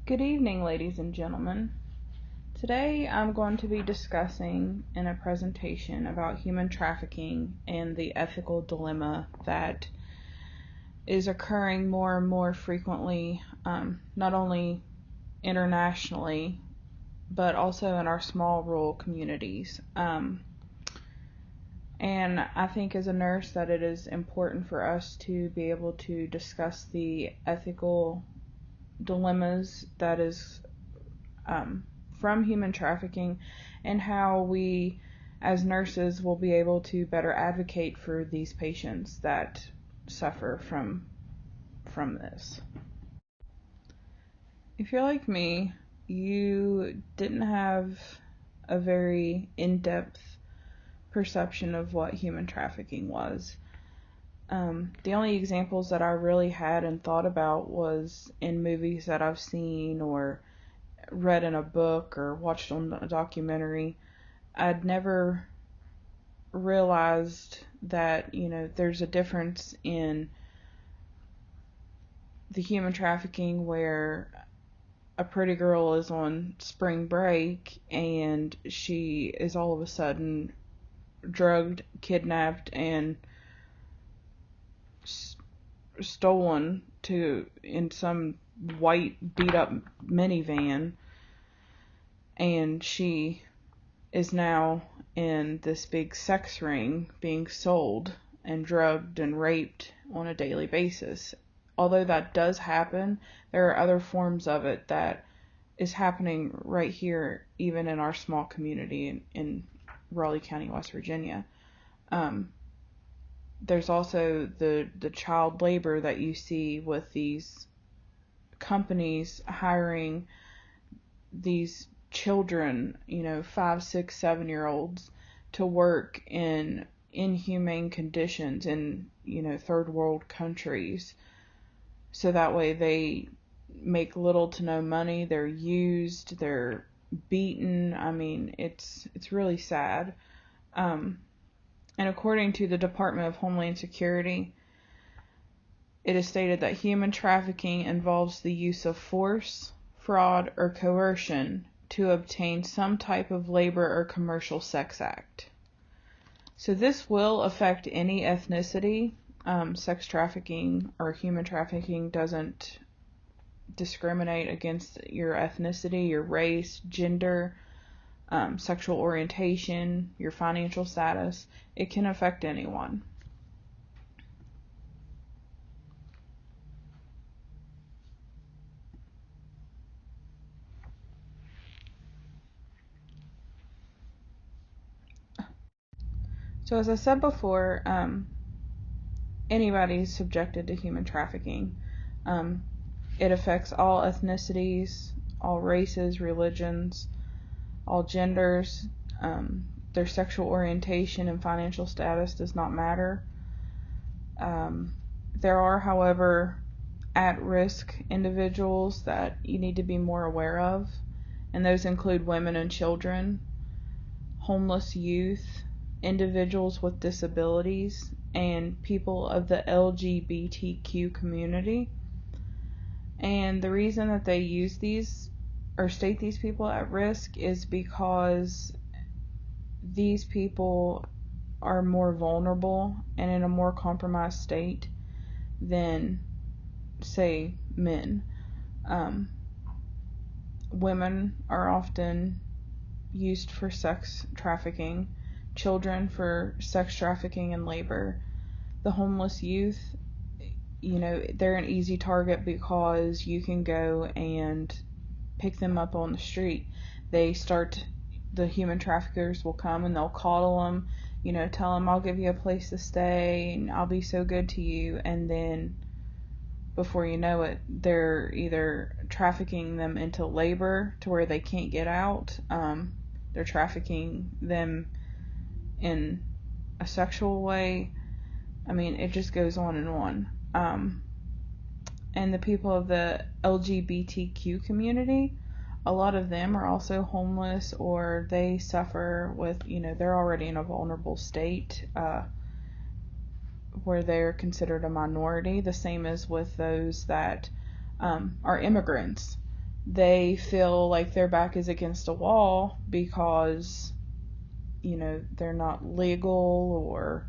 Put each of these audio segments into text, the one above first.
Good evening, ladies and gentlemen. Today I'm going to be discussing in a presentation about human trafficking and the ethical dilemma that is occurring more and more frequently, not only internationally, but also in our small rural communities. And I think as a nurse that it is important for us to be able to discuss the ethical dilemmas that is from human trafficking and how we as nurses will be able to better advocate for these patients that suffer from this. If you're like me, you didn't have a very in-depth perception of what human trafficking was. The only examples that I really had and thought about was in movies that I've seen or read in a book or watched on a documentary. I'd never realized that, there's a difference in the human trafficking where a pretty girl is on spring break and she is all of a sudden drugged, kidnapped, and stolen in some white beat up minivan, and she is now in this big sex ring being sold and drugged and raped on a daily basis. Although that does happen, there are other forms of it that is happening right here, even in our small community in Raleigh County, West Virginia. There's also the child labor that you see with these companies hiring these children, 5, 6, 7-year-olds to work in inhumane conditions in, third world countries. So that way they make little to no money, they're used, they're beaten. I mean, it's really sad. And according to the Department of Homeland Security, it is stated that human trafficking involves the use of force, fraud, or coercion to obtain some type of labor or commercial sex act. So this will affect any ethnicity. Sex trafficking or human trafficking doesn't discriminate against your ethnicity, your race, gender, sexual orientation, your financial status. It can affect anyone. So as I said before, anybody's subjected to human trafficking. It affects all ethnicities, all races, religions, all genders. Their sexual orientation and financial status does not matter. There are, however, at-risk individuals that you need to be more aware of, and those include women and children, homeless youth, individuals with disabilities, and people of the LGBTQ community. And the reason that they use these or state these people at risk is because these people are more vulnerable and in a more compromised state than, say, men. Women are often used for sex trafficking, children for sex trafficking and labor. The homeless youth, they're an easy target because you can go and pick them up on the street. The human traffickers will come and they'll coddle them, tell them, I'll give you a place to stay and I'll be so good to you. And then before you know it, they're either trafficking them into labor to where they can't get out. They're trafficking them in a sexual way. I mean, it just goes on and on. And the people of the LGBTQ community, a lot of them are also homeless, or they suffer with, they're already in a vulnerable state where they're considered a minority, the same as with those that are immigrants. they feel like their back is against a wall because, they're not legal, or,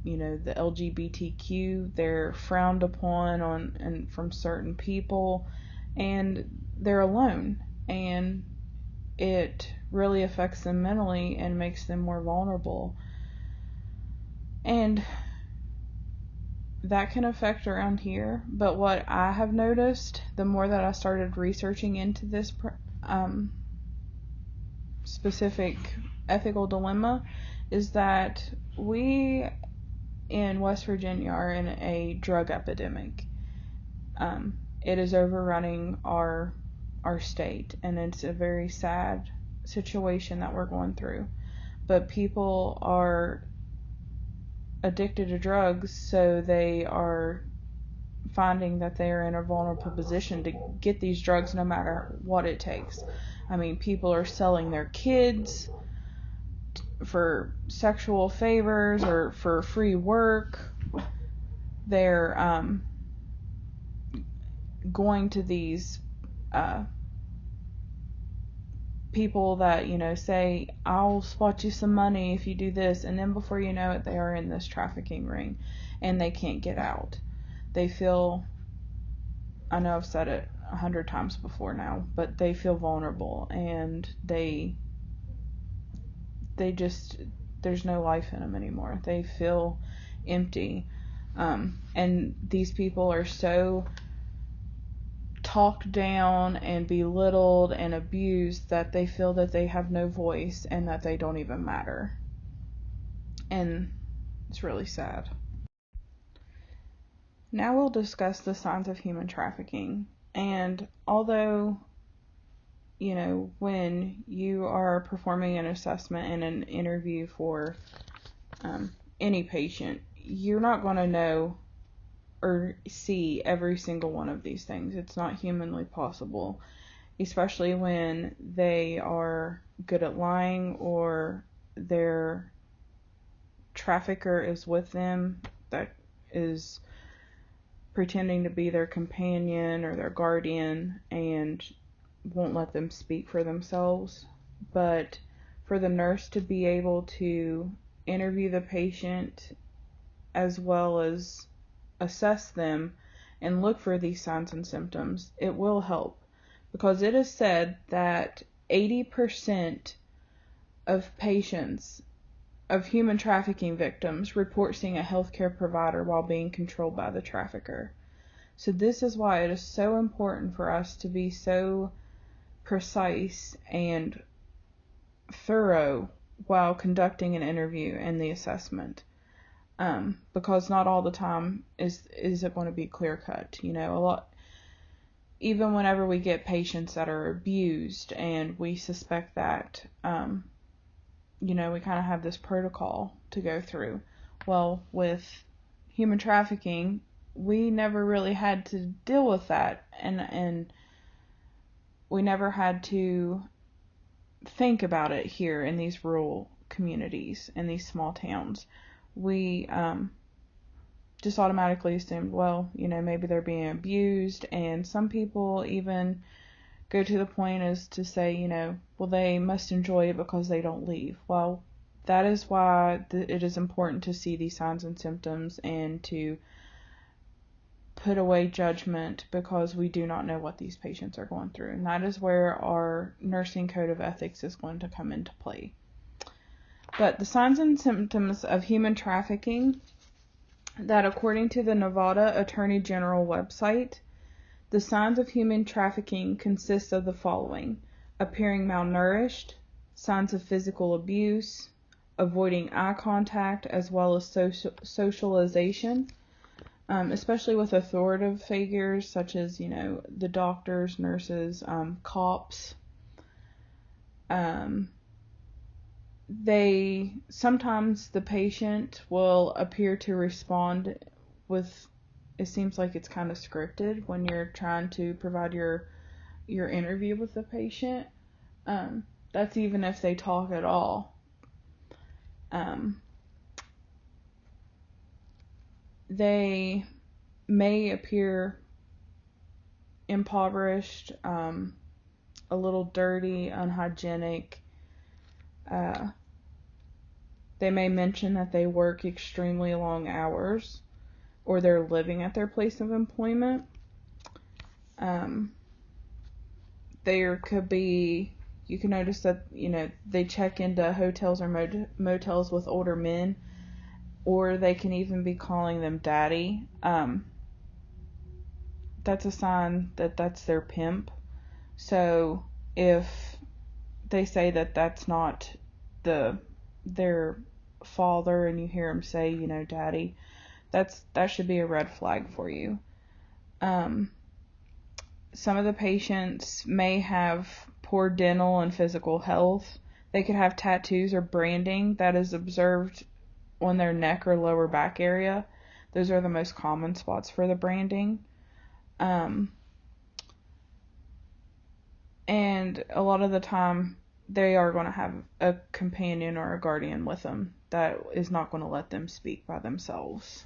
the LGBTQ, they're frowned upon and from certain people, and they're alone. And it really affects them mentally and makes them more vulnerable. And that can affect around here. But what I have noticed, the more that I started researching into this specific ethical dilemma, is that we in West Virginia are in a drug epidemic. It is overrunning our state, and it's a very sad situation that we're going through. But people are addicted to drugs, so they are finding that they are in a vulnerable position to get these drugs no matter what it takes. I mean, people are selling their kids for sexual favors or for free work. They're going to these people that, say, I'll spot you some money if you do this, and then before you know it, they are in this trafficking ring and they can't get out. They feel, I know I've said it 100 times before now, but they feel vulnerable, and they just, there's no life in them anymore. They feel empty. And these people are so talked down and belittled and abused that they feel that they have no voice and that they don't even matter. And it's really sad. Now we'll discuss the signs of human trafficking. And although, when you are performing an assessment and an interview for any patient, you're not going to know or see every single one of these things. It's not humanly possible, especially when they are good at lying or their trafficker is with them, that is pretending to be their companion or their guardian and won't let them speak for themselves. But for the nurse to be able to interview the patient as well as assess them and look for these signs and symptoms, it will help, because it is said that 80% of patients, of human trafficking victims, report seeing a healthcare provider while being controlled by the trafficker. So this is why it is so important for us to be so precise and thorough while conducting an interview and the assessment. Because not all the time is it going to be clear cut. A lot, even whenever we get patients that are abused and we suspect that, we kind of have this protocol to go through. Well, with human trafficking, we never really had to deal with that, and we never had to think about it here in these rural communities, in these small towns. We just automatically assumed, well, maybe they're being abused, and some people even go to the point as to say, well, they must enjoy it because they don't leave. Well, that is why it is important to see these signs and symptoms and to put away judgment, because we do not know what these patients are going through. And that is where our nursing code of ethics is going to come into play. But the signs and symptoms of human trafficking, that according to the Nevada Attorney General website, the signs of human trafficking consist of the following: appearing malnourished, signs of physical abuse, avoiding eye contact, as well as socialization, especially with authoritative figures such as, the doctors, nurses, cops. Sometimes the patient will appear to respond with, it seems like it's kind of scripted when you're trying to provide your interview with the patient. That's even if they talk at all. They may appear impoverished, a little dirty, unhygienic. They may mention that they work extremely long hours or they're living at their place of employment. There could be, you can notice that, they check into hotels or motels with older men, or they can even be calling them daddy. That's a sign that that's their pimp. So if they say that that's not their father and you hear them say, daddy, that should be a red flag for you. Some of the patients may have poor dental and physical health. They could have tattoos or branding that is observed on their neck or lower back area. Those are the most common spots for the branding. And a lot of the time, they are going to have a companion or a guardian with them that is not going to let them speak by themselves.